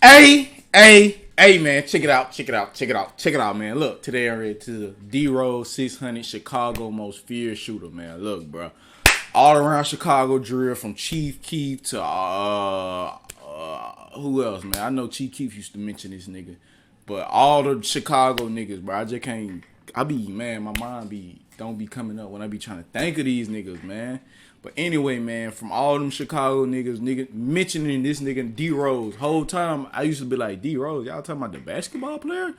Hey, man, check it out, man. Look, today I'm ready to the D-Rose 600 Chicago most feared shooter, man. Look, bro, all around Chicago drill from Chief Keef to who else, man? I know Chief Keef used to mention this nigga, but all the Chicago niggas, bro, I just can't. My mind don't be coming up when I be trying to think of these niggas, man. But anyway, man, from all them Chicago niggas mentioning this nigga D-Rose. Whole time, I used to be like, D-Rose, y'all talking about the basketball player?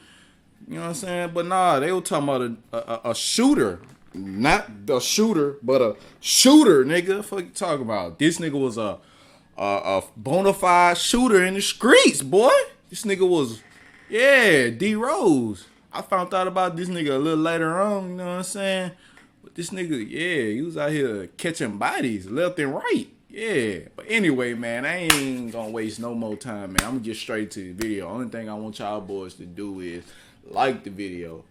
You know what I'm saying? But nah, they were talking about a shooter. Not a shooter, but a shooter, nigga. Fuck you talking about? This nigga was a bona fide shooter in the streets, boy. This nigga was, D-Rose. I found out about this nigga a little later on, you know what I'm saying? But this nigga, he was out here catching bodies left and right. Yeah. But anyway, man, I ain't gonna waste no more time, man. I'm gonna get straight to the video. Only thing I want y'all boys to do is like the video,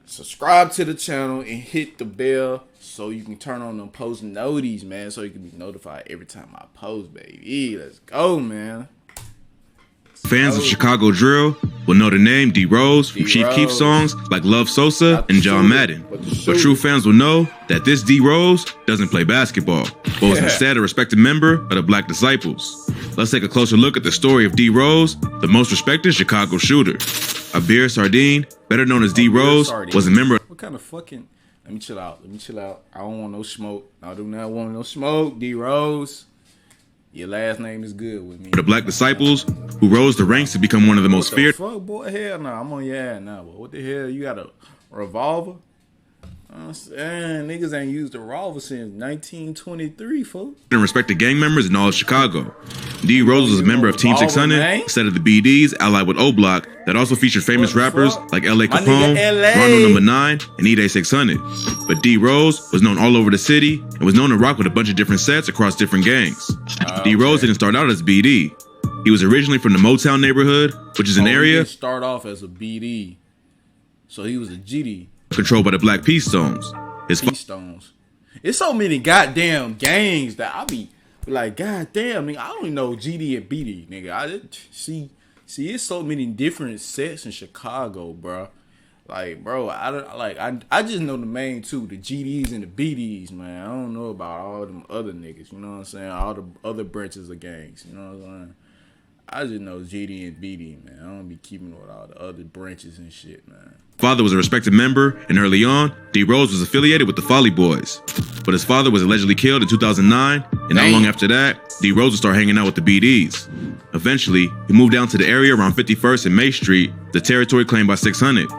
subscribe to the channel, and hit the bell so you can turn on them post notifications, man, so you can be notified every time I post, baby. Let's go, man. Fans of Chicago drill will know the name D-Rose from Chief Keef songs like Love Sosa and John Madden. But true fans will know that this D-Rose doesn't play basketball, but was instead a respected member of the Black Disciples. Let's take a closer look at the story of D-Rose, the most respected Chicago shooter. Abir Sardine, better known as D-Rose, was a member. What kind of fucking... Let me chill out. I don't want no smoke. I do not want no smoke, D-Rose. Your last name is good with me. The Black Disciples, who rose the ranks to become one of the most feared. Fuck, boy, hell no. I'm on your ass now, boy. What the hell? You got a revolver? Niggas ain't used a revolver since 1923, folks. And respected gang members in all of Chicago. D-Rose was a member of Team 600, instead of the BDs, allied with O-Block, that also featured famous rappers like L.A. Capone, Rondo Number 9, and E-Day 600. But D-Rose was known all over the city and was known to rock with a bunch of different sets across different gangs. D-Rose didn't start out as BD. He was originally from the Motown neighborhood, which is an area. He didn't start off as a BD, so he was a GD. Controlled by the Black Peace Stones. It's so many goddamn gangs that I be like, goddamn, nigga, I don't even know GD and BD, nigga. I see, it's so many different sets in Chicago, bro. Like, bro, I just know the main two, the GDs and the BDs, man. I don't know about all them other niggas, you know what I'm saying? All the other branches of gangs, you know what I'm saying? I just know GD and BD, man. I don't be keeping with all the other branches and shit, man. Father was a respected member, and early on, D-Rose was affiliated with the Folly Boys. But his father was allegedly killed in 2009, and not long after that, D-Rose would start hanging out with the BDs. Eventually, he moved down to the area around 51st and May Street, the territory claimed by 600.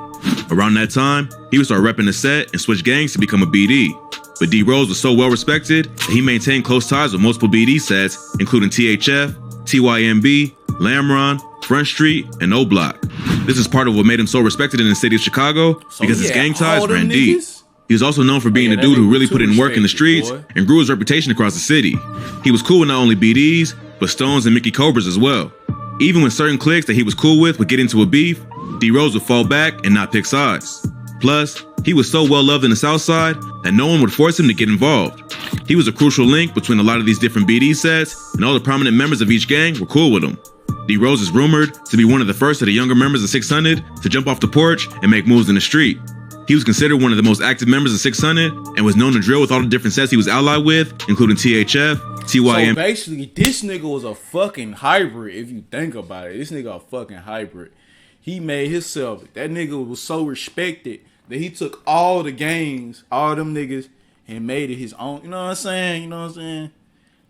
Around that time, he would start repping the set and switch gangs to become a BD. But D-Rose was so well respected that he maintained close ties with multiple BD sets, including THF, TYMB, Lamron, Front Street, and O-Block. This is part of what made him so respected in the city of Chicago, because his gang ties ran deep. He was also known for being a dude who really put in work in the streets and grew his reputation across the city. He was cool with not only BDs, but Stones and Mickey Cobras as well. Even when certain cliques that he was cool with would get into a beef, D-Rose would fall back and not pick sides. Plus, he was so well loved in the South Side that no one would force him to get involved. He was a crucial link between a lot of these different BD sets, and all the prominent members of each gang were cool with him. D-Rose is rumored to be one of the first of the younger members of 600 to jump off the porch and make moves in the street. He was considered one of the most active members of 600 and was known to drill with all the different sets he was allied with, including THF, TYM. So basically, this nigga was a fucking hybrid, if you think about it. This nigga a fucking hybrid. He made himself. That nigga was so respected that he took all the gangs, all them niggas, and made it his own. You know what I'm saying?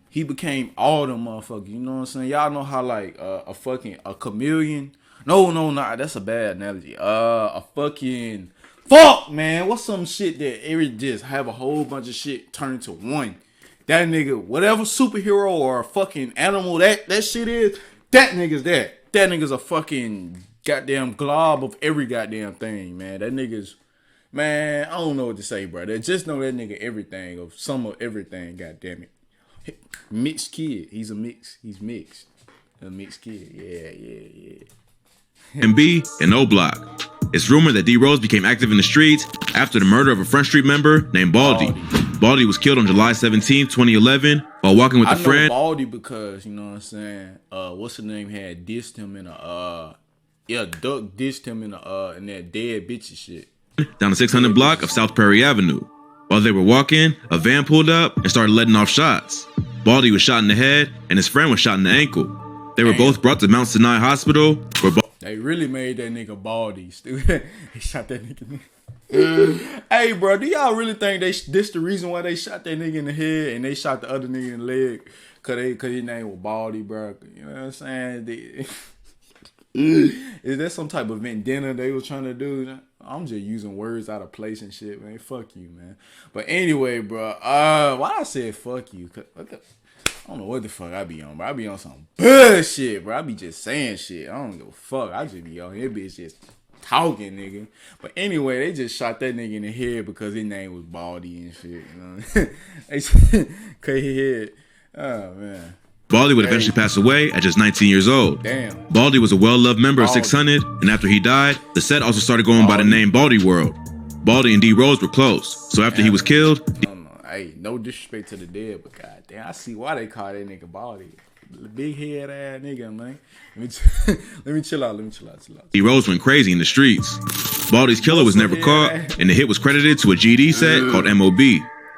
He became all them motherfuckers. You know what I'm saying? Y'all know how like a chameleon. No, that's a bad analogy. Fuck, man. What's some shit that every just have a whole bunch of shit turn into one? That nigga, whatever superhero or fucking animal that shit is, that nigga's that. That nigga's a fucking goddamn glob of every goddamn thing, man. That nigga's, man, I don't know what to say, bro. Just know that nigga everything of some of everything, goddamn it. Mixed kid. He's mixed. A mixed kid. Yeah. MB and O-Block. It's rumored that D Rose became active in the streets after the murder of a Front Street member named Baldy. Baldy was killed on July 17, 2011, while walking with a friend. I know Baldy because, you know what I'm saying, what's the name had dissed him in a, Duck dissed him in that dead bitch shit. Down the 600 block of South Prairie Avenue. While they were walking, a van pulled up and started letting off shots. Baldy was shot in the head and his friend was shot in the ankle. They were both brought to Mount Sinai Hospital. They really made that nigga Baldy, stupid. They shot that nigga. Hey, bro, do y'all really think this the reason why they shot that nigga in the head and they shot the other nigga in the leg? Cause his name was Baldy, bro. You know what I'm saying? Is that some type of vendetta they was trying to do? I'm just using words out of place and shit, man. Fuck you, man. But anyway, bro. Why I said fuck you? I don't know what the fuck I be on, bro. I be on some bullshit, bro. I be just saying shit. I don't give a fuck. I just be on here, bitch, just talking, nigga. But anyway, they just shot that nigga in the head because his name was Baldy and shit. You know, they cut his head. Oh man. Baldy would eventually pass away at just 19 years old. Damn. Baldy was a well-loved member of 600, and after he died, the set also started going by the name Baldy World. Baldy and D Rose were close, so after he was killed... Hey, no disrespect to the dead, but goddamn, I see why they call that nigga Baldy. Big head ass nigga, man. Let me chill out. D Rose went crazy in the streets. Baldy's killer was never caught, and the hit was credited to a GD set called MOB.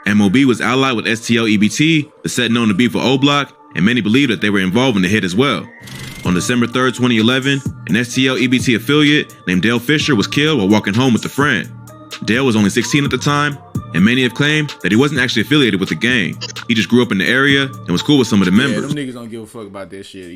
MOB was allied with STL EBT, the set known to be for O Block, and many believe that they were involved in the hit as well. On December 3rd, 2011, an STL EBT affiliate named Dale Fisher was killed while walking home with a friend. Dale was only 16 at the time, and many have claimed that he wasn't actually affiliated with the gang. He just grew up in the area and was cool with some of the members. Yeah, them niggas don't give a fuck about that shit.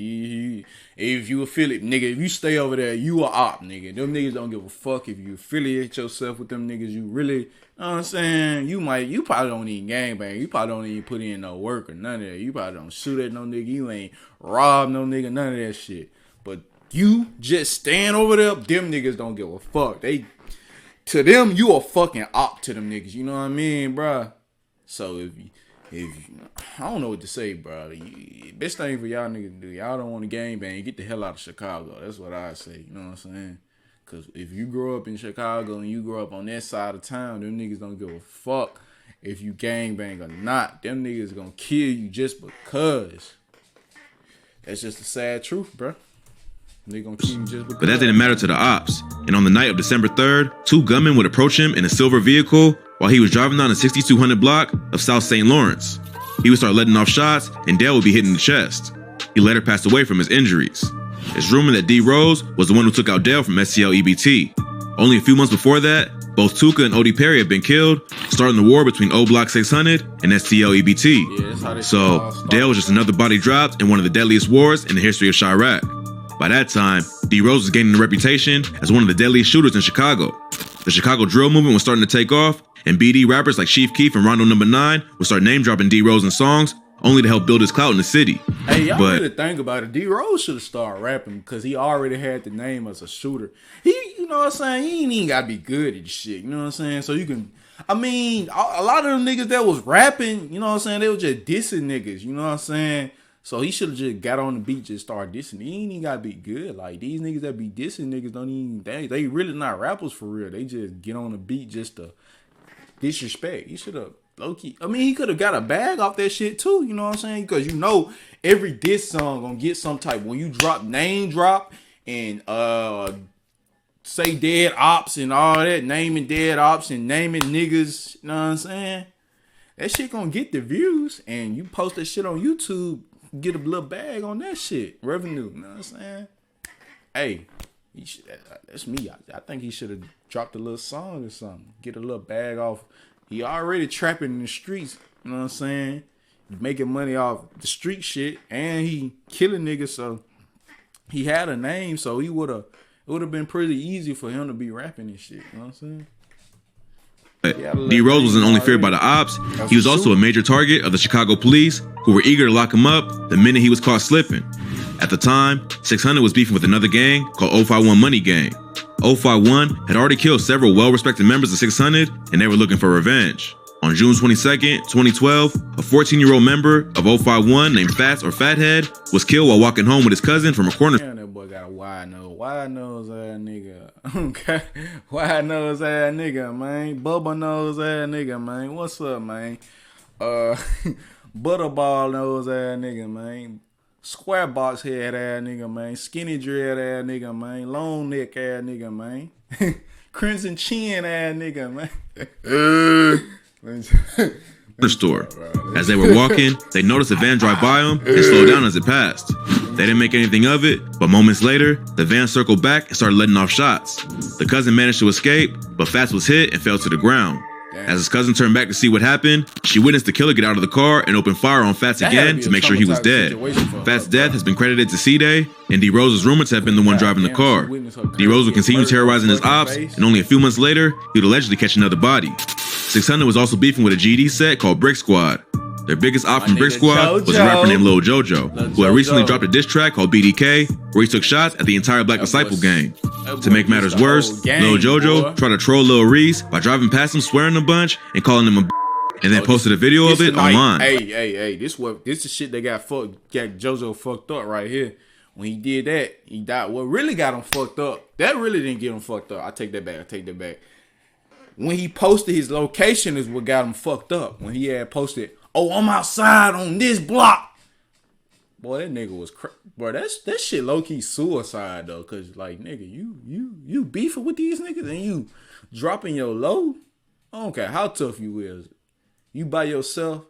If you affiliate, nigga, if you stay over there, you a op, nigga. Them niggas don't give a fuck if you affiliate yourself with them niggas. You really, you know what I'm saying? You probably don't even gangbang. You probably don't even put in no work or none of that. You probably don't shoot at no nigga. You ain't rob no nigga, none of that shit. But you just stand over there, them niggas don't give a fuck. To them, you a fucking op to them niggas. You know what I mean, bruh? So if I don't know what to say, bro. Best thing for y'all niggas to do, y'all don't want to gangbang, get the hell out of Chicago. That's what I say. You know what I'm saying? Because if you grow up in Chicago and you grow up on that side of town, them niggas don't give a fuck if you gangbang or not. Them niggas gonna kill you just because. That's just the sad truth, bro. They gonna kill you just because. But that didn't matter to the ops. And on the night of December 3rd, two gunmen would approach him in a silver vehicle while he was driving down the 6200 block of South St. Lawrence. He would start letting off shots, and Dale would be hit in the chest. He later passed away from his injuries. It's rumored that D Rose was the one who took out Dale from STL EBT. Only a few months before that, both Tuka and Odie Perry had been killed, starting the war between O Block 600 and STL EBT. Yeah, so Dale was just another body dropped in one of the deadliest wars in the history of Chiraq. By that time, D Rose was gaining a reputation as one of the deadliest shooters in Chicago. The Chicago drill movement was starting to take off, and BD rappers like Chief Keef and Rondo No. 9 would start name dropping D Rose in songs, only to help build his clout in the city. Hey, y'all really think about it. D Rose should have started rapping because he already had the name as a shooter. You know what I'm saying? He ain't even gotta be good at shit. You know what I'm saying? So you can, I mean, a lot of them niggas that was rapping, you know what I'm saying? They was just dissing niggas. You know what I'm saying? So he should have just got on the beat, just started dissing. He ain't even gotta be good. Like these niggas that be dissing niggas don't even, they really not rappers for real. They just get on the beat just to disrespect. He should have low key. I mean, he could have got a bag off that shit too. You know what I'm saying? Because you know every diss song gonna get some type. When you name drop and say dead ops and all that, naming dead ops and naming niggas. You know what I'm saying? That shit gonna get the views, and you post that shit on YouTube, get a little bag on that shit, revenue. You know what I'm saying? Hey, that's me. I think he should have dropped a little song or something. Get a little bag off. He already trapping in the streets. You know what I'm saying? Making money off the street shit, and he killing niggas. So he had a name. So it would have been pretty easy for him to be rapping and shit. You know what I'm saying? D Rose wasn't only feared by the ops, he was also a major target of the Chicago police, who were eager to lock him up the minute he was caught slipping. At the time, 600 was beefing with another gang called 051 Money Gang. 051 had already killed several well-respected members of 600, and they were looking for revenge. On June 22nd, 2012, a 14-year-old member of 051 named Fats or Fathead was killed while walking home with his cousin from a corner. boy got a wide nose. Wide nose ass nigga. Okay. Wide nose ass nigga, man. Bubble nose ass nigga, man. What's up, man? Butterball nose ass nigga, man. Square box head ass nigga, man. Skinny dread ass nigga, man. Long neck ass nigga, man. Crimson chin ass nigga, man. The store. As they were walking, they noticed a van drive by them and slowed down as it passed. They didn't make anything of it, but moments later, the van circled back and started letting off shots. The cousin managed to escape, but Fats was hit and fell to the ground. As his cousin turned back to see what happened, she witnessed the killer get out of the car and open fire on Fats again to make sure he was dead. Fats' death has been credited to C-Day, and D. Rose is rumored to have been the one driving the car. D. Rose would continue terrorizing his ops, and only a few months later, he would allegedly catch another body. 600 was also beefing with a GD set called Brick Squad. Their biggest op from Brick Squad was a rapper named Lil Jojo, who had recently dropped a diss track called BDK, where he took shots at the entire Black Disciple gang. To make matters worse, Lil Jojo tried to troll Lil Reese by driving past him, swearing a bunch, and calling him a and then posted a video of it online. Hey, this is shit that got Jojo fucked up right here. When he did that, he died. What really got him fucked up, that really didn't get him fucked up. I take that back. When he posted his location is what got him fucked up. When he had posted, "Oh, I'm outside on this block." Boy, that nigga was bro. That shit low key suicide though, cause like nigga, you beefing with these niggas and you dropping your load. I don't care how tough you is. You by yourself.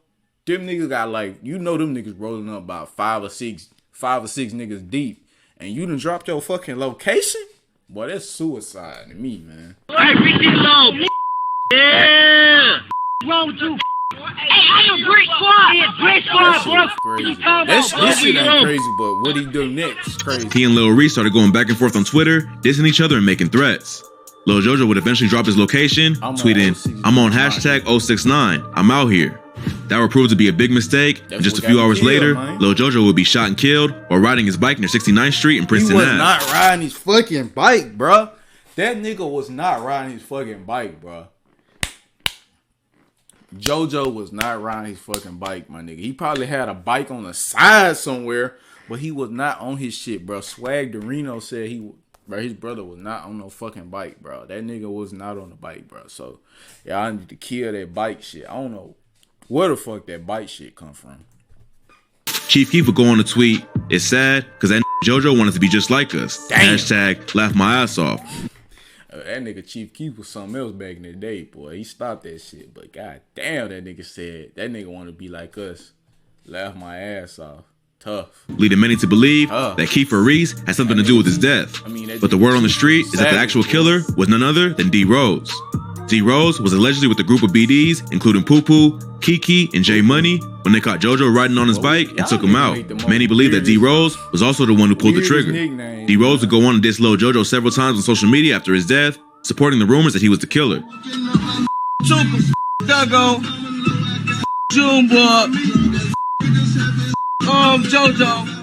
Them niggas got like them niggas rolling up about five or six niggas deep, and you done dropped your fucking location. Boy, that's suicide to me, man. Hey, low. Yeah. Wrong with you? Hey, I am Brick Squad. Yeah, Brick Squad, bro. This shit ain't crazy, but what he do next is crazy. He and Lil Reese started going back and forth on Twitter, dissing each other and making threats. Lil Jojo would eventually drop his location, tweeting, "I'm on hashtag 069. I'm out here." That would prove to be a big mistake, and just a few hours later, Lil Jojo would be shot and killed while riding his bike near 69th Street in Princeton Ave. He was not riding his fucking bike, bro. That nigga was not riding his fucking bike, bro. Jojo was not riding his fucking bike, my nigga. He probably had a bike on the side somewhere, but he was not on his shit, bro. Swag Dorino said his brother was not on no fucking bike, bro. That nigga was not on the bike, bro. So, yeah, I need to kill that bike shit. I don't know where the fuck that bike shit come from. Chief Keef would go on a tweet, "It's sad, because that Jojo wanted to be just like us. Damn. Hashtag laugh my ass off." That nigga Chief Keef was something else back in the day, boy. He stopped that shit, but god damn, that nigga said that nigga want to be like us. Laugh my ass off. Tough. Leading many to believe that Kiefer Reese had something to do with his death. But the word on the street is that the actual killer was none other than D. Rose. D. Rose was allegedly with a group of BDs, including Poo Poo, Kiki, and J Money, when they caught Jojo riding on his bike and took him out. Many believe that D. Rose was also the one who pulled the trigger. D. Rose would go on to diss Lil Jojo several times on social media after his death, supporting the rumors that he was the killer.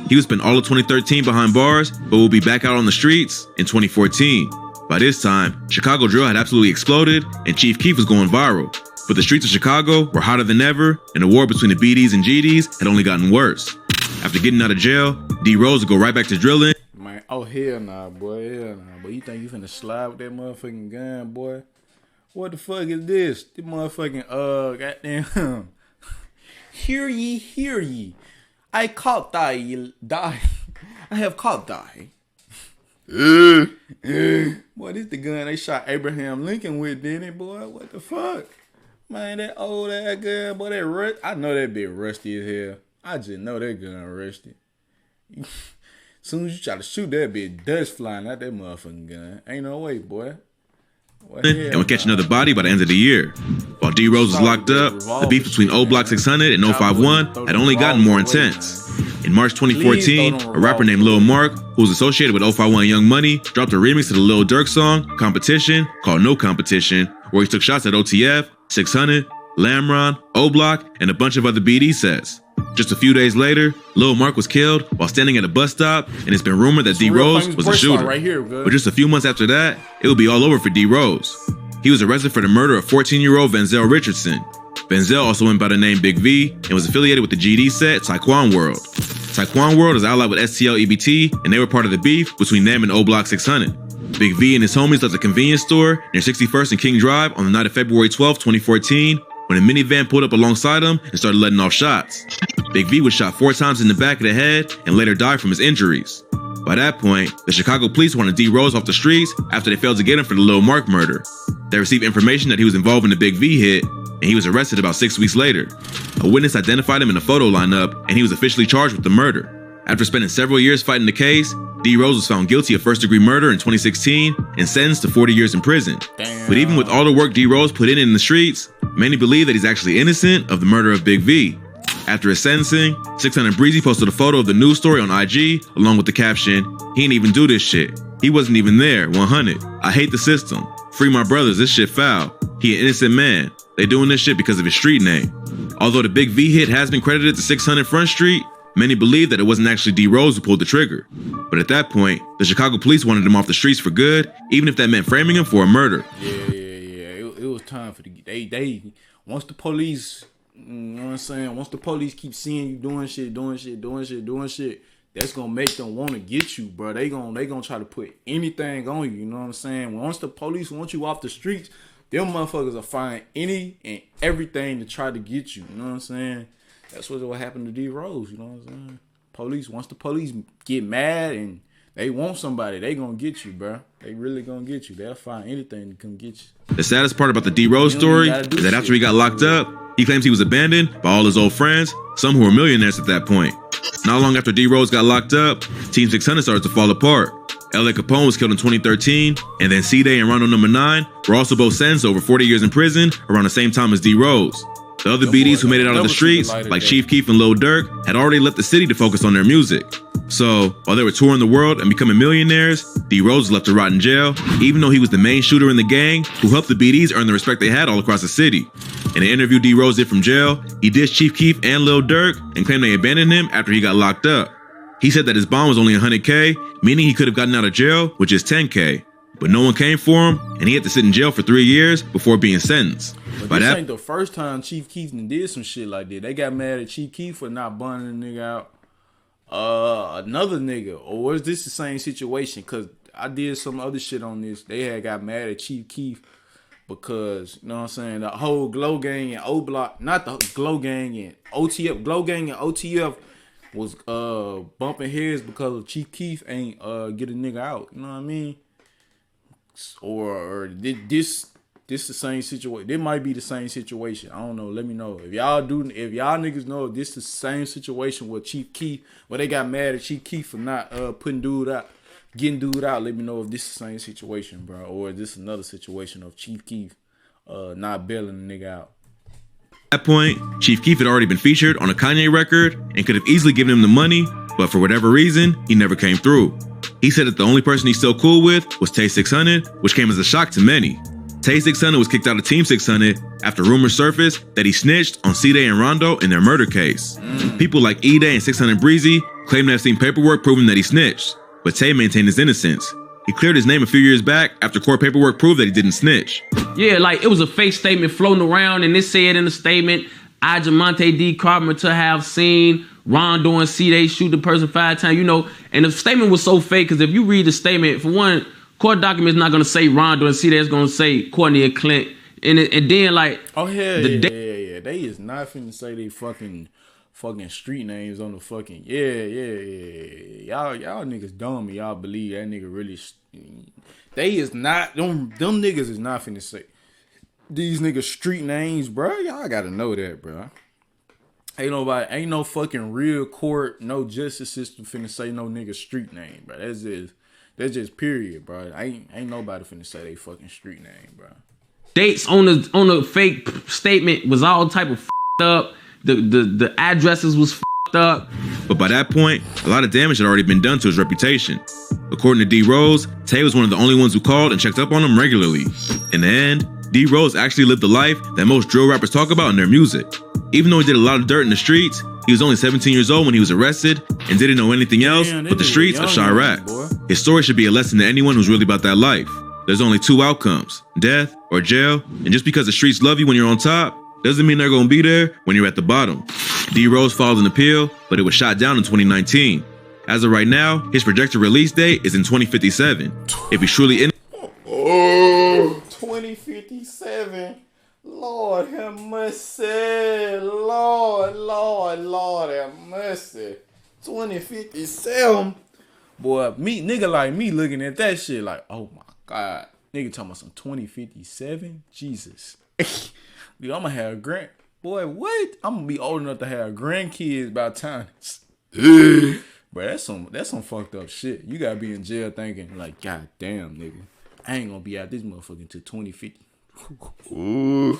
He would spend all of 2013 behind bars, but will be back out on the streets in 2014. By this time, Chicago drill had absolutely exploded, and Chief Keef was going viral. But the streets of Chicago were hotter than ever, and the war between the BDs and GDs had only gotten worse. After getting out of jail, D. Rose would go right back to drilling. Man, oh hell nah, boy, hell nah. Boy, you think you finna slide with that motherfucking gun, boy? What the fuck is this? This motherfucking, goddamn. Hear ye. I caught die. I have caught die. Boy, this the gun they shot Abraham Lincoln with, didn't it, boy? What the fuck? Man, that old ass gun, boy, I know that bitch rusty as hell. I just know that gun rusty. Soon as you try to shoot that bitch, dust flying out that motherfucking gun. Ain't no way, boy. And would catch another body by the end of the year. While D. Rose was locked up, the beef between O Block 600 and 051 had only gotten more intense. In March 2014, a rapper named Lil Mark, who was associated with 051 Young Money, dropped a remix to the Lil Durk song, Competition, called No Competition, where he took shots at OTF, 600, Lamron, O Block, and a bunch of other BD sets. Just a few days later, Lil Mark was killed while standing at a bus stop, and it's been rumored that D. Rose was the shooter. But just a few months after that, it would be all over for D. Rose. He was arrested for the murder of 14-year-old Venzel Richardson. Venzel also went by the name Big V and was affiliated with the GD set Taekwon World. Taekwon World is allied with STL EBT, and they were part of the beef between them and O Block 600. Big V and his homies left a convenience store near 61st and King Drive on the night of February 12, 2014, when a minivan pulled up alongside him and started letting off shots. Big V was shot 4 times in the back of the head and later died from his injuries. By that point, the Chicago police wanted D. Rose off the streets after they failed to get him for the Lil Mark murder. They received information that he was involved in the Big V hit, and he was arrested about 6 weeks later. A witness identified him in a photo lineup, and he was officially charged with the murder. After spending several years fighting the case, D. Rose was found guilty of first-degree murder in 2016 and sentenced to 40 years in prison. Damn. But even with all the work D. Rose put in the streets, many believe that he's actually innocent of the murder of Big V. After his sentencing, 600 Breezy posted a photo of the news story on IG along with the caption, "He didn't even do this shit. He wasn't even there, 100. I hate the system. Free my brothers, this shit foul. He an innocent man. They doing this shit because of his street name." Although the Big V hit has been credited to 600 Front Street, many believe that it wasn't actually D. Rose who pulled the trigger. But at that point, the Chicago police wanted him off the streets for good, even if that meant framing him for a murder. Yeah. It was time for they once the police, you know what I'm saying? Once the police keep seeing you doing shit, that's gonna make them want to get you, bro. They gonna try to put anything on you. You know what I'm saying? Once the police want you off the streets, them motherfuckers will find any and everything to try to get you. You know what I'm saying? That's what happened to D. Rose. You know what I'm saying? Once the police get mad and they want somebody, they gonna get you, bro. They really gonna get you. They'll find anything to come get you. The saddest part about the D. Rose story is that after he got locked up, he claims he was abandoned by all his old friends, some who were millionaires at that point. Not long after D. Rose got locked up, Team 600 started to fall apart. L.A. Capone was killed in 2013, and then C-Day and Rondo Number 9 were also both sentenced to over 40 years in prison around the same time as D. Rose. The other BDs who made it out of the streets, like Chief Keef and Lil Durk, had already left the city to focus on their music. So, while they were touring the world and becoming millionaires, D. Rose was left to rot in jail, even though he was the main shooter in the gang who helped the BDs earn the respect they had all across the city. In an interview D. Rose did from jail, he dissed Chief Keef and Lil Durk and claimed they abandoned him after he got locked up. He said that his bond was only $100K, meaning he could have gotten out of jail, which is $10K. But no one came for him, and he had to sit in jail for 3 years before being sentenced. But this ain't the first time Chief Keef did some shit like that. They got mad at Chief Keef for not bonding a nigga out. Another nigga, or was this the same situation? Cause I did some other shit on this. They had got mad at Chief Keef because, you know what I'm saying, the whole Glow Gang and O Block, not the Glow Gang and OTF, Glow Gang and OTF was bumping heads because Chief Keef ain't get a nigga out. You know what I mean? Or this the same situation. It might be the same situation. I don't know. Let me know. If y'all niggas know if this is the same situation with Chief Keef, where they got mad at Chief Keef for not putting dude out, getting dude out, let me know if this is the same situation, bro. Or is this another situation of Chief Keef not bailing the nigga out. At that point, Chief Keef had already been featured on a Kanye record and could have easily given him the money, but for whatever reason, he never came through. He said that the only person he's still cool with was Tay 600, which came as a shock to many. Tay 600 was kicked out of Team 600 after rumors surfaced that he snitched on C-Day and Rondo in their murder case. People like E-Day and 600 Breezy claim to have seen paperwork proving that he snitched, but Tay maintained his innocence. He cleared his name a few years back after court paperwork proved that he didn't snitch. Yeah, like it was a fake statement floating around, and it said in the statement, I, Jamonte D. Carpenter, to have seen Rondo and C-Day shoot the person 5 times, you know, and the statement was so fake because if you read the statement, for one, court document is not going to say Rondo and C-Day, it's going to say Courtney and Clint, and then like... Oh, yeah. They is not finna say they fucking street names on the fucking... Yeah. Y'all niggas dumb, y'all believe that nigga really... They is not... Them niggas is not finna say these niggas street names, bro. Y'all gotta know that, bro. Ain't no fucking real court, no justice system finna say no nigga street name, bro. That's just period, bro. Ain't nobody finna say they fucking street name, bro. Dates on the fake statement was all type of up. The addresses was up. But by that point, a lot of damage had already been done to his reputation. According to D. Rose, Tay was one of the only ones who called and checked up on him regularly. In the end, D. Rose actually lived the life that most drill rappers talk about in their music. Even though he did a lot of dirt in the streets, he was only 17 years old when he was arrested and didn't know anything else but the streets of Chiraq. His story should be a lesson to anyone who's really about that life. There's only 2 outcomes, death or jail, and just because the streets love you when you're on top, doesn't mean they're gonna be there when you're at the bottom. D Rose filed an appeal, but it was shot down in 2019. As of right now, his projected release date is in 2057. If he's truly in 2057. Lord have mercy. Lord have mercy. 2057. Boy, nigga like me looking at that shit like, oh my God. Nigga talking about some 2057? Jesus. Dude, I'm gonna have a boy, what? I'm gonna be old enough to have grandkids by the time. Bro, that's some fucked up shit. You gotta be in jail thinking like, God damn, nigga, I ain't gonna be out this motherfucker until 2050. Ooh,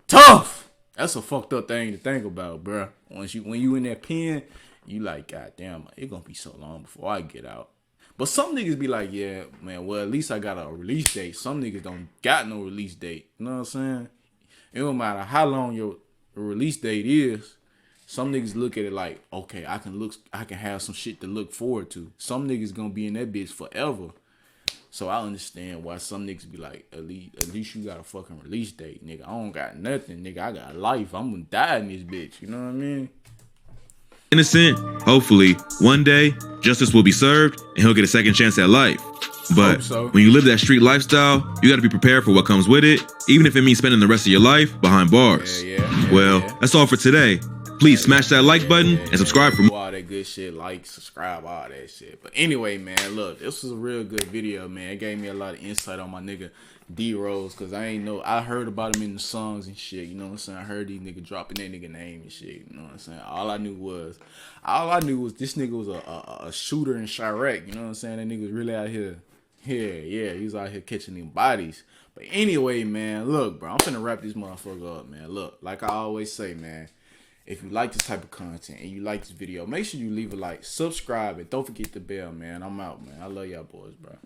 tough. That's a fucked up thing to think about, bro. When you in that pen, you like, God damn, it gonna be so long before I get out. But some niggas be like, yeah, man, well, at least I got a release date. Some niggas don't got no release date. You know what I'm saying? It don't matter how long your release date is. Some niggas look at it like, okay, I can have some shit to look forward to. Some niggas gonna be in that bitch forever. So I understand why some niggas be like, at least you got a fucking release date, nigga. I don't got nothing, nigga. I got life. I'm gonna die in this bitch. You know what I mean? innocent, hopefully, one day, justice will be served and he'll get a second chance at life. But when you live that street lifestyle, you got to be prepared for what comes with it, even if it means spending the rest of your life behind bars. That's all for today. Please smash that like button and subscribe for more. All that good shit, like, subscribe, all that shit. But anyway, man, look, this was a real good video, man. It gave me a lot of insight on my nigga D Rose, because I heard about him in the songs and shit, you know what I'm saying? I heard these niggas dropping that nigga name and shit, you know what I'm saying? All I knew was this nigga was a shooter in Chiraq, you know what I'm saying? That nigga was really out here. Yeah, he was out here catching them bodies. But anyway, man, look, bro, I'm finna wrap this motherfucker up, man. Look, like I always say, man, if you like this type of content and you like this video, make sure you leave a like, subscribe, and don't forget the bell, man. I'm out, man. I love y'all boys, bro.